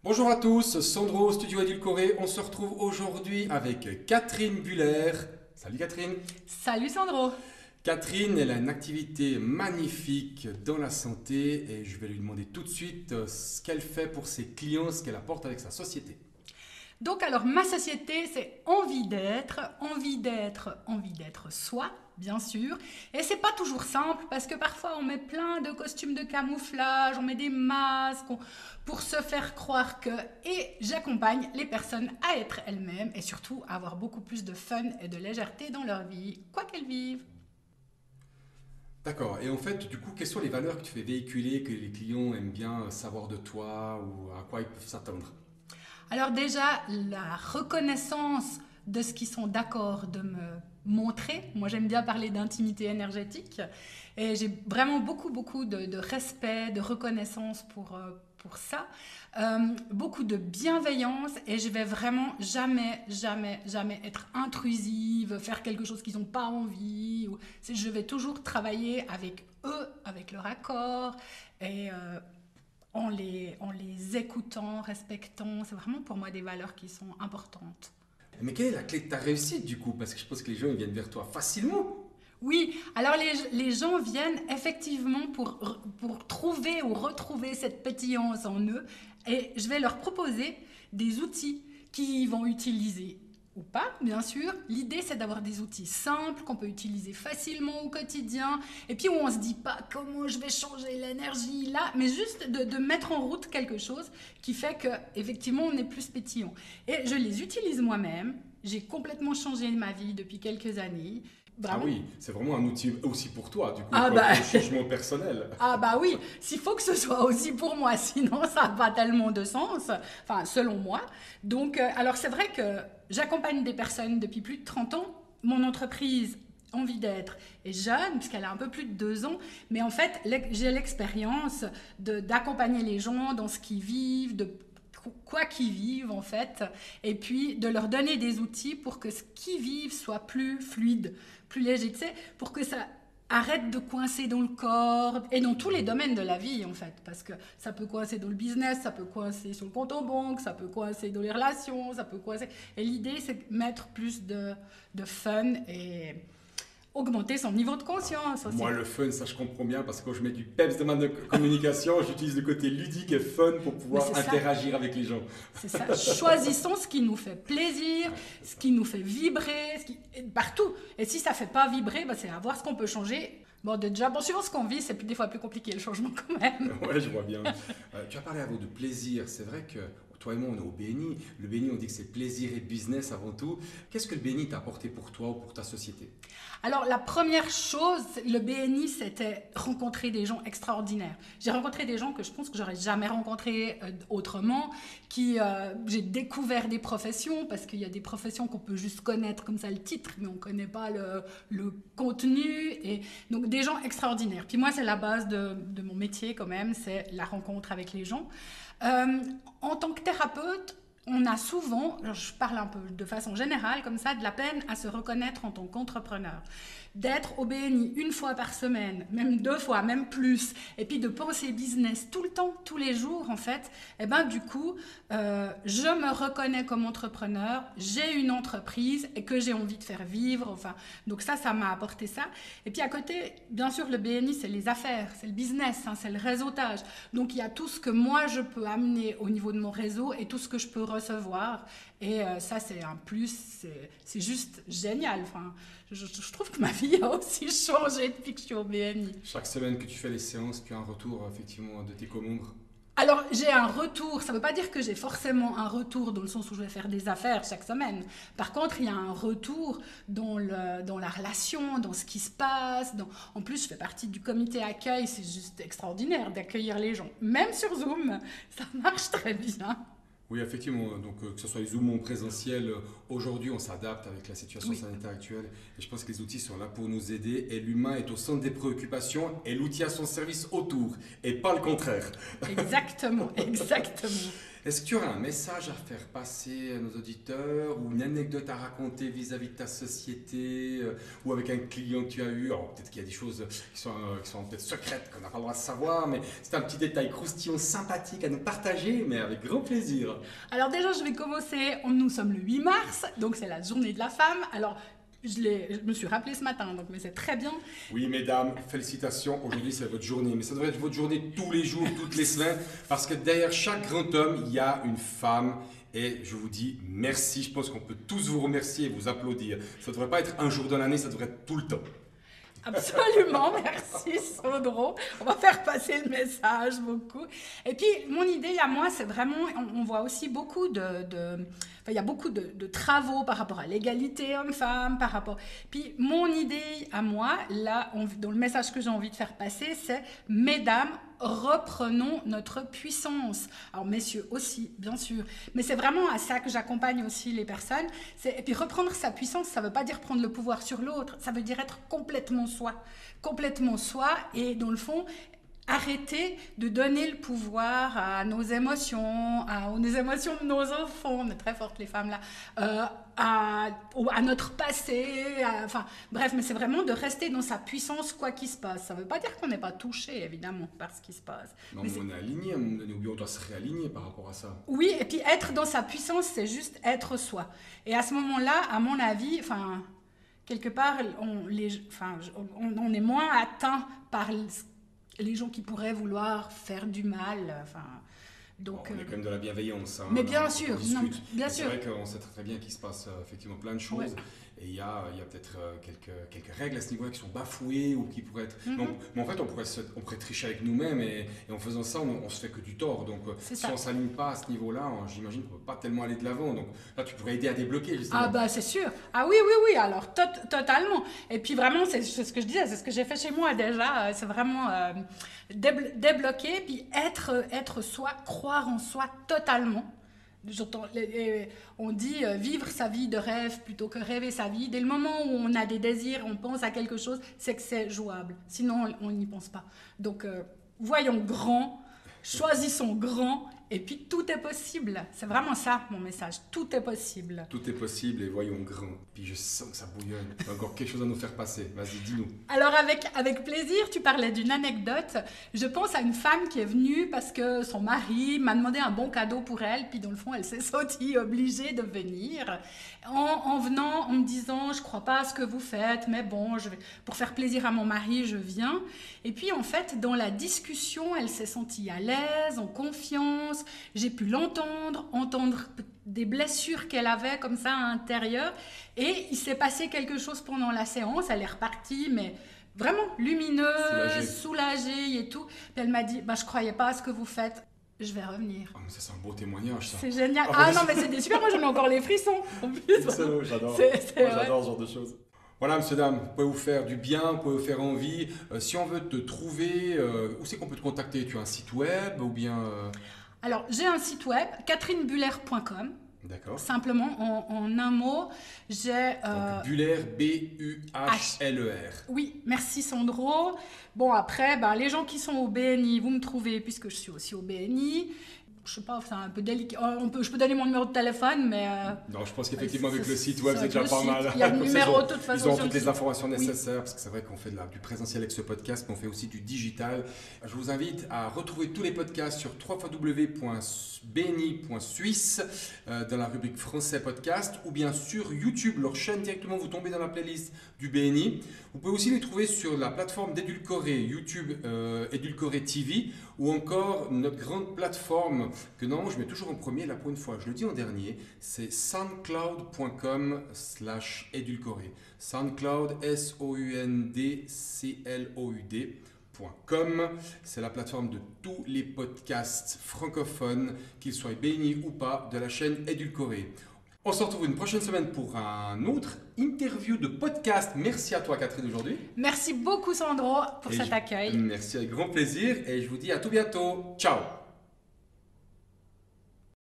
Bonjour à tous, Sandro, Studio Édulcoré. On se retrouve aujourd'hui avec Catherine Buller. Salut Catherine. Salut Sandro. Catherine, elle a une activité magnifique dans la santé et je vais lui demander tout de suite ce qu'elle fait pour ses clients, ce qu'elle apporte avec sa société. Donc alors ma société c'est envie d'être soi, bien sûr. Et c'est pas toujours simple parce que parfois on met plein de costumes de camouflage, on met des masques pour se faire croire que... Et j'accompagne les personnes à être elles-mêmes et surtout à avoir beaucoup plus de fun et de légèreté dans leur vie, quoi qu'elles vivent. D'accord, et en fait, du coup, quelles sont les valeurs que tu fais véhiculer, que les clients aiment bien savoir de toi ou à quoi ils peuvent s'attendre? Alors déjà, la reconnaissance de ce qu'ils sont d'accord de me montrer. Moi, j'aime bien parler d'intimité énergétique. Et j'ai vraiment beaucoup de respect, de reconnaissance pour ça. Beaucoup de bienveillance. Et je vais vraiment jamais être intrusive, faire quelque chose qu'ils n'ont pas envie. Je vais toujours travailler avec eux, avec leur accord. Et en les écoutant, respectant. C'est vraiment pour moi des valeurs qui sont importantes. Mais quelle est la clé de ta réussite du coup? Parce que je pense que les gens ils viennent vers toi facilement. Oui, alors les gens viennent effectivement pour trouver ou retrouver cette pétillance en eux et je vais leur proposer des outils qu'ils vont utiliser ou pas, bien sûr. L'idée, c'est d'avoir des outils simples qu'on peut utiliser facilement au quotidien et puis où on ne se dit pas comment je vais changer l'énergie là, mais juste de mettre en route quelque chose qui fait qu'effectivement, on est plus pétillant. Et je les utilise moi-même. J'ai complètement changé ma vie depuis quelques années. Ah Vraiment. oui, c'est vraiment un outil aussi pour toi, du coup, Ah pour bah, le changement personnel. ah bah oui, s'il faut que ce soit aussi pour moi, sinon ça n'a pas tellement de sens, enfin selon moi. Donc, alors c'est vrai que j'accompagne des personnes depuis plus de 30 ans. Mon entreprise Envie d'être est jeune, puisqu'elle a un peu plus de 2 ans, mais en fait j'ai l'expérience d'accompagner les gens dans ce qu'ils vivent, de quoi qu'ils vivent en fait, et puis de leur donner des outils pour que ce qu'ils vivent soit plus fluide, plus léger, tu sais, pour que ça arrête de coincer dans le corps et dans tous les domaines de la vie en fait, parce que ça peut coincer dans le business, ça peut coincer sur le compte en banque, ça peut coincer dans les relations, ça peut coincer... Et l'idée c'est de mettre plus de fun et augmenter son niveau de conscience aussi. Moi, le fun, ça je comprends bien, parce que quand je mets du peps dans ma communication, j'utilise le côté ludique et fun pour Mais pouvoir c'est ça, interagir avec les gens. c'est ça. Choisissons ce qui nous fait plaisir, ce qui nous fait vibrer, partout. Et si ça ne fait pas vibrer, bah, c'est à voir ce qu'on peut changer. Bon, déjà, bon, suivant ce qu'on vit, c'est des fois plus compliqué le changement quand même. Ouais, je vois bien. Tu as parlé avant de plaisir. C'est vrai que toi et moi, on est au BNI. Le BNI, on dit que c'est plaisir et business avant tout. Qu'est-ce que le BNI t'a apporté pour toi ou pour ta société? Alors, la première chose, le BNI, c'était rencontrer des gens extraordinaires. J'ai rencontré des gens que je pense que j'aurais jamais rencontrés autrement, j'ai découvert des professions, parce qu'il y a des professions qu'on peut juste connaître comme ça le titre, mais on ne connaît pas le contenu. Et donc, des gens extraordinaires. Puis moi, c'est la base de mon métier quand même, c'est la rencontre avec les gens. Euh, En tant que thérapeute, on a souvent, je parle un peu de façon générale comme ça, de la peine à se reconnaître en tant qu'entrepreneur. D'être au BNI une fois par semaine, même 2 fois, même plus, et puis de penser business tout le temps, tous les jours en fait, et ben du coup, je me reconnais comme entrepreneur, j'ai une entreprise et que j'ai envie de faire vivre, enfin, donc ça m'a apporté ça. Et puis à côté, bien sûr, le BNI, c'est les affaires, c'est le business, hein, c'est le réseautage. Donc il y a tout ce que moi je peux amener au niveau de mon réseau et tout ce que je peux recevoir. Et ça, c'est un plus, c'est juste génial. Enfin, je trouve que ma vie a aussi changé depuis que je suis au BNI. Chaque semaine que tu fais les séances, tu as un retour effectivement de tes commandes. Alors, j'ai un retour. Ça ne veut pas dire que j'ai forcément un retour dans le sens où je vais faire des affaires chaque semaine. Par contre, il y a un retour dans la relation, dans ce qui se passe. En plus, je fais partie du comité accueil. C'est juste extraordinaire d'accueillir les gens. Même sur Zoom, ça marche très bien. Oui, effectivement. Donc, que ce soit les Zoom ou en présentiel, aujourd'hui, on s'adapte avec la situation sanitaire actuelle. Et je pense que les outils sont là pour nous aider. Et l'humain est au centre des préoccupations et l'outil a son service autour. Et pas le contraire. Exactement, exactement. Est-ce que tu auras un message à faire passer à nos auditeurs ou une anecdote à raconter vis-à-vis de ta société ou avec un client que tu as eu? Alors, peut-être qu'il y a des choses qui sont peut-être secrètes qu'on n'a pas le droit de savoir, mais c'est un petit détail croustillant, sympathique à nous partager, mais avec grand plaisir. Alors déjà, je vais commencer. Nous sommes le 8 mars, donc c'est la journée de la femme. Alors, je me suis rappelé ce matin, donc, mais c'est très bien. Oui, mesdames, félicitations. Aujourd'hui, c'est votre journée. Mais ça devrait être votre journée tous les jours, toutes les semaines. Parce que derrière chaque grand homme, il y a une femme. Et je vous dis merci. Je pense qu'on peut tous vous remercier et vous applaudir. Ça ne devrait pas être un jour de l'année, ça devrait être tout le temps. Absolument, merci Sandro. On va faire passer le message beaucoup. Et puis, mon idée à moi, c'est vraiment, on voit aussi beaucoup il y a beaucoup de travaux par rapport à l'égalité homme-femme, par rapport... Puis, mon idée à moi, là, dans le message que j'ai envie de faire passer, c'est « Mesdames, reprenons notre puissance ». Alors, messieurs aussi, bien sûr. Mais c'est vraiment à ça que j'accompagne aussi les personnes. Et puis, reprendre sa puissance, ça ne veut pas dire prendre le pouvoir sur l'autre. Ça veut dire être complètement soi. Complètement soi. Et dans le fond, arrêter de donner le pouvoir à nos émotions, aux émotions de nos enfants, on est très fortes les femmes là, à notre passé, enfin bref, mais c'est vraiment de rester dans sa puissance quoi qu'il se passe. Ça ne veut pas dire qu'on n'est pas touché évidemment par ce qui se passe. Non, mais on est aligné, à un moment donné, ou bien on doit se réaligner par rapport à ça. Oui, et puis être dans sa puissance, c'est juste être soi. Et à ce moment-là, à mon avis, enfin quelque part, on est moins atteint par les gens qui pourraient vouloir faire du mal, enfin... Donc, on est quand même de la bienveillance. Hein, mais bien sûr, non, bien c'est sûr. vrai qu'on sait très bien qu'il se passe effectivement plein de choses. Ouais. Et il y a peut-être quelques règles à ce niveau-là qui sont bafouées ou qui pourraient être... Mm-hmm. Donc, mais en fait, on pourrait tricher avec nous-mêmes et en faisant ça, on se fait que du tort. Donc, si on ne s'aligne pas à ce niveau-là, j'imagine qu'on ne peut pas tellement aller de l'avant. Donc là, tu pourrais aider à débloquer, justement. Ah bah c'est sûr. Ah oui, alors totalement. Et puis vraiment, c'est ce que je disais, c'est ce que j'ai fait chez moi déjà. C'est vraiment débloquer, puis être soi, croire en soi totalement. On dit vivre sa vie de rêve plutôt que rêver sa vie. Dès le moment où on a des désirs, on pense à quelque chose, c'est que c'est jouable. Sinon, on n'y pense pas. Donc, voyons grand, choisissons grand, et puis tout est possible. C'est vraiment ça mon message. Tout est possible. Tout est possible et voyons grand. Puis je sens que ça bouillonne. Il y a encore quelque chose à nous faire passer. Vas-y, dis-nous. Alors avec plaisir, tu parlais d'une anecdote. Je pense à une femme qui est venue parce que son mari m'a demandé un bon cadeau pour elle. Puis dans le fond, elle s'est sentie obligée de venir. En venant, en me disant, je ne crois pas à ce que vous faites, mais bon, pour faire plaisir à mon mari, je viens. Et puis en fait, dans la discussion, elle s'est sentie à l'aise, en confiance. J'ai pu entendre des blessures qu'elle avait comme ça à l'intérieur. Et il s'est passé quelque chose pendant la séance. Elle est repartie, mais vraiment lumineuse, soulagée et tout. Puis elle m'a dit, je ne croyais pas à ce que vous faites. Je vais revenir. Oh, mais ça, c'est un beau témoignage, ça. C'est génial. Non, mais c'est super. Moi, j'en ai encore les frissons. En plus, j'adore. J'adore ce genre de choses. Voilà, monsieur, dame, vous pouvez vous faire du bien, vous pouvez vous faire envie. Si on veut te trouver, où c'est qu'on peut te contacter? Tu as un site web ou bien... Alors, j'ai un site web, catherinebuller.com. D'accord. Simplement, en un mot, j'ai... Donc, Buller, B-U-H-L-E-R. Oui, merci Sandro. Bon, après, les gens qui sont au BNI, vous me trouvez, puisque je suis aussi au BNI. Je sais pas, c'est un peu délicat. Je peux donner mon numéro de téléphone, mais... non, je pense qu'effectivement, avec le site web, c'est déjà pas mal. Il y a le numéro, de toute façon. Ils ont toutes les informations nécessaires, parce que c'est vrai qu'on fait du présentiel avec ce podcast, mais on fait aussi du digital. Je vous invite à retrouver tous les podcasts sur www.bni.suisse dans la rubrique français podcast, ou bien sur YouTube, leur chaîne directement, vous tombez dans la playlist du BNI. Vous pouvez aussi les trouver sur la plateforme d'Edulcoré, YouTube Edulcoré TV, ou encore notre grande plateforme que non, je mets toujours en premier, là pour une fois, je le dis en dernier, c'est soundcloud.com/edulcoré. Soundcloud, SOUNDCLOUD.com. C'est la plateforme de tous les podcasts francophones, qu'ils soient bénis ou pas, de la chaîne Edulcoré. On se retrouve une prochaine semaine pour un autre interview de podcast. Merci à toi, Catherine, aujourd'hui. Merci beaucoup, Sandro, pour cet accueil. Merci, avec grand plaisir. Et je vous dis à tout bientôt. Ciao.